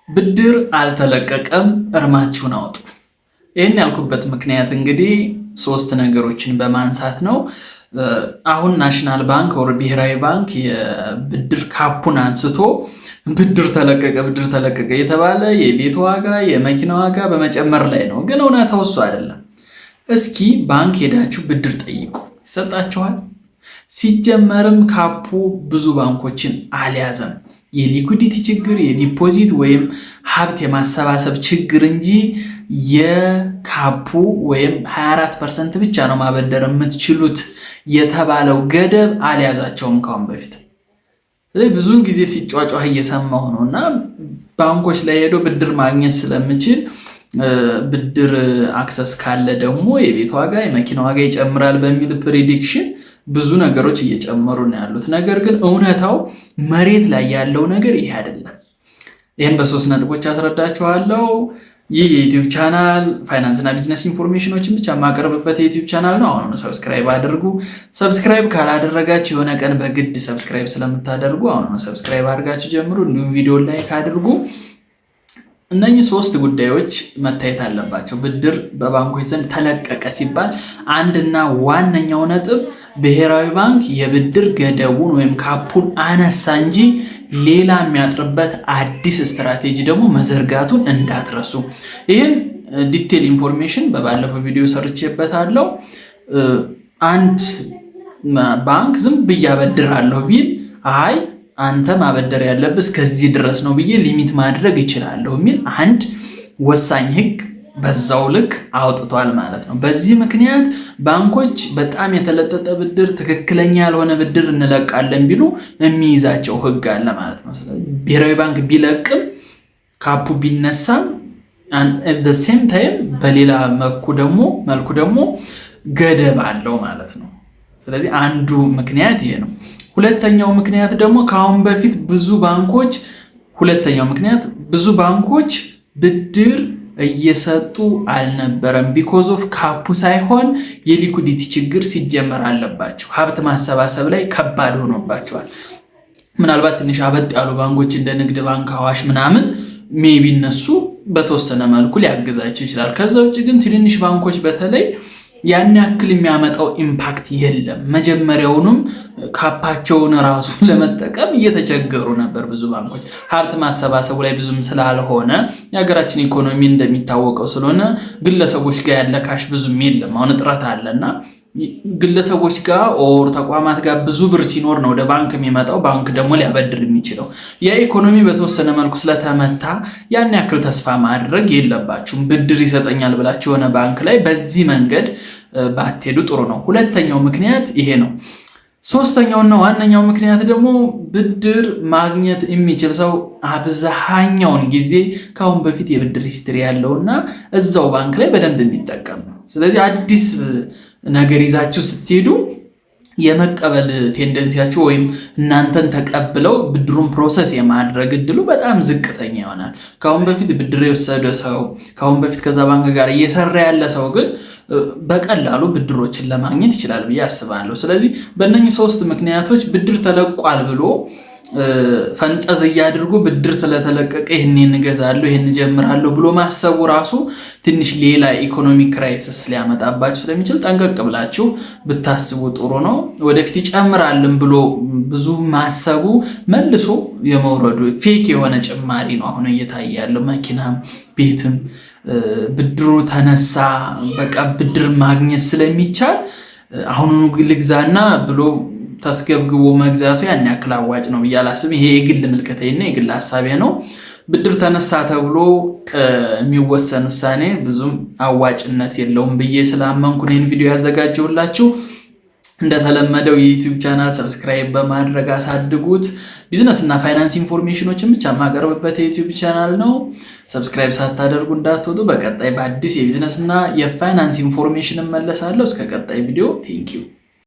ብድር አልተለቀቀም፣ እርማችሁን አውጡ። ይህን ያልኩበት ምክንያት እንግዲህ ሶስት ነገሮችን በማንሳት ነው። አሁን ናሽናል ባንክ ወር ብሔራዊ ባንክ የብድር ካፑን አንስቶ ብድር ተለቀቀ የተባለ የቤት ዋጋ የመኪና ዋጋ በመጨመር ላይ ነው። ግን እውነታው እሱ አይደለም። እስኪ ባንክ ሄዳችሁ ብድር ጠይቁ፣ ይሰጣችኋል። ሲጀመርም ካፑ ብዙ ባንኮችን አልያዘም። የሊኩዲቲ ችግር የዲፖዚት ወይም ሀብት የማሰባሰብ ችግር እንጂ የካፑ ወይም 24% ብቻ ነው ማበደር የምትችሉት የተባለው ገደብ አልያዛቸውም ካሁን በፊት። ስለዚህ ብዙ ጊዜ ሲጫጫህ እየሰማሁ ነው እና ባንኮች ላይ ሄዶ ብድር ማግኘት ስለምችል ብድር አክሰስ ካለ ደግሞ የቤት ዋጋ የመኪና ዋጋ ይጨምራል በሚል ፕሬዲክሽን ብዙ ነገሮች እየጨመሩ ነው ያሉት። ነገር ግን እውነታው መሬት ላይ ያለው ነገር ይሄ አይደለም። ይሄን በሶስት ነጥቦች አስረዳችኋለሁ። ይህ የዩቲዩብ ቻናል ፋይናንስ እና ቢዝነስ ኢንፎርሜሽኖችን ብቻ የማቀርብበት የዩቲዩብ ቻናል ነው። አሁን ሰብስክራይብ አድርጉ። ሰብስክራይብ ካላደረጋችሁ የሆነ ቀን በግድ ሰብስክራይብ ስለምታደርጉ አሁን ሰብስክራይብ አድርጋችሁ ጀምሩ። እንዲሁም ቪዲዮ ላይክ አድርጉ። እነኚህ ሶስት ጉዳዮች መታየት አለባቸው። ብድር በባንኮች ዘንድ ተለቀቀ ሲባል አንድና ዋነኛው ነጥብ ብሔራዊ ባንክ የብድር ገደቡን ወይም ካፑን አነሳ እንጂ ሌላ የሚያጥርበት አዲስ ስትራቴጂ ደግሞ መዘርጋቱን እንዳትረሱ። ይህን ዲቴል ኢንፎርሜሽን በባለፈው ቪዲዮ ሰርቼበታለሁ። አንድ ባንክ ዝም ብዬ አበድራለሁ ቢል አይ አንተ ማበደር ያለብህ እስከዚህ ድረስ ነው ብዬ ሊሚት ማድረግ ይችላለሁ የሚል አንድ ወሳኝ ህግ በዛው ልክ አውጥቷል ማለት ነው። በዚህ ምክንያት ባንኮች በጣም የተለጠጠ ብድር ትክክለኛ ያልሆነ ብድር እንለቃለን ቢሉ የሚይዛቸው ህግ አለ ማለት ነው። ብሔራዊ ባንክ ቢለቅም ካፑ ቢነሳም at the same time በሌላ መልኩ ደግሞ ገደብ አለው ማለት ነው። ስለዚህ አንዱ ምክንያት ይሄ ነው። ሁለተኛው ምክንያት ደግሞ ካሁን በፊት ብዙ ባንኮች ብድር እየሰጡ አልነበረም። ቢኮዝ ኦፍ ካፑ ሳይሆን የሊኩዲቲ ችግር ሲጀመር አለባቸው። ሀብት ማሰባሰብ ላይ ከባድ ሆኖባቸዋል። ምናልባት ትንሽ አበጥ ያሉ ባንኮች እንደ ንግድ ባንክ፣ አዋሽ ምናምን ሜቢ እነሱ በተወሰነ መልኩ ሊያግዛቸው ይችላል። ከዛ ውጭ ግን ትንንሽ ባንኮች በተለይ ያን ያክል የሚያመጣው ኢምፓክት የለም። መጀመሪያውንም ካፓቸውን ራሱ ለመጠቀም እየተቸገሩ ነበር ብዙ ባንኮች። ሀብት ማሰባሰቡ ላይ ብዙም ስላልሆነ የሀገራችን ኢኮኖሚ እንደሚታወቀው ስለሆነ ግለሰቦች ጋር ያለ ካሽ ብዙም የለም። አሁን እጥረት አለና ግለሰቦች ጋር ኦር ተቋማት ጋር ብዙ ብር ሲኖር ነው ወደ ባንክ የሚመጣው። ባንክ ደግሞ ሊያበድር የሚችለው የኢኮኖሚ በተወሰነ መልኩ ስለተመታ ያን ያክል ተስፋ ማድረግ የለባችሁም። ብድር ይሰጠኛል ብላችሁ የሆነ ባንክ ላይ በዚህ መንገድ ባትሄዱ ጥሩ ነው። ሁለተኛው ምክንያት ይሄ ነው። ሶስተኛውና ዋነኛው ምክንያት ደግሞ ብድር ማግኘት የሚችል ሰው አብዛኛውን ጊዜ ካሁን በፊት የብድር ሂስትሪ ያለውና እዛው ባንክ ላይ በደንብ የሚጠቀም ነው። ስለዚህ አዲስ ነገር ይዛችሁ ስትሄዱ የመቀበል ቴንደንሲያችሁ ወይም እናንተን ተቀብለው ብድሩን ፕሮሰስ የማድረግ እድሉ በጣም ዝቅተኛ ይሆናል። ካሁን በፊት ብድር የወሰደ ሰው ካሁን በፊት ከዛ ባንክ ጋር እየሰራ ያለ ሰው ግን በቀላሉ ብድሮችን ለማግኘት ይችላል ብዬ አስባለሁ። ስለዚህ በእነኚህ ሶስት ምክንያቶች ብድር ተለቋል ብሎ ፈንጠዝ እያድርጉ ብድር ስለተለቀቀ ይሄን እንገዛለሁ ይሄን ጀምራለሁ ብሎ ማሰቡ ራሱ ትንሽ ሌላ ኢኮኖሚክ ክራይሲስ ሊያመጣባችሁ ስለሚችል ጠንቀቅ ብላችሁ ብታስቡ ጥሩ ነው። ወደፊት ይጨምራልን ብሎ ብዙ ማሰቡ መልሶ የመውረዱ ፌክ የሆነ ጭማሪ ነው አሁን እየታየ ያለው። መኪናም ቤትም ብድሩ ተነሳ በቃ ብድር ማግኘት ስለሚቻል አሁን ልግዛና ብሎ ተስገብግቦ መግዛቱ ያን ያክል አዋጭ ነው ብዬ አላስብም። ይሄ የግል ምልከታዬና የግል ሐሳቤ ነው። ብድር ተነሳ ተብሎ የሚወሰን ውሳኔ ብዙም አዋጭነት የለውም ብዬ ስላመንኩ ይሄን ቪዲዮ ያዘጋጀሁላችሁ። እንደተለመደው የዩቲዩብ ቻናል ሰብስክራይብ በማድረግ አሳድጉት። ቢዝነስ እና ፋይናንስ ኢንፎርሜሽኖችን ብቻ ማቀርብበት የዩቲዩብ ቻናል ነው። ሰብስክራይብ ሳታደርጉ እንዳትወጡ። በቀጣይ በአዲስ የቢዝነስ እና የፋይናንስ ኢንፎርሜሽን እመለሳለሁ። እስከ ቀጣይ ቪዲዮ ቴንክ ዩ።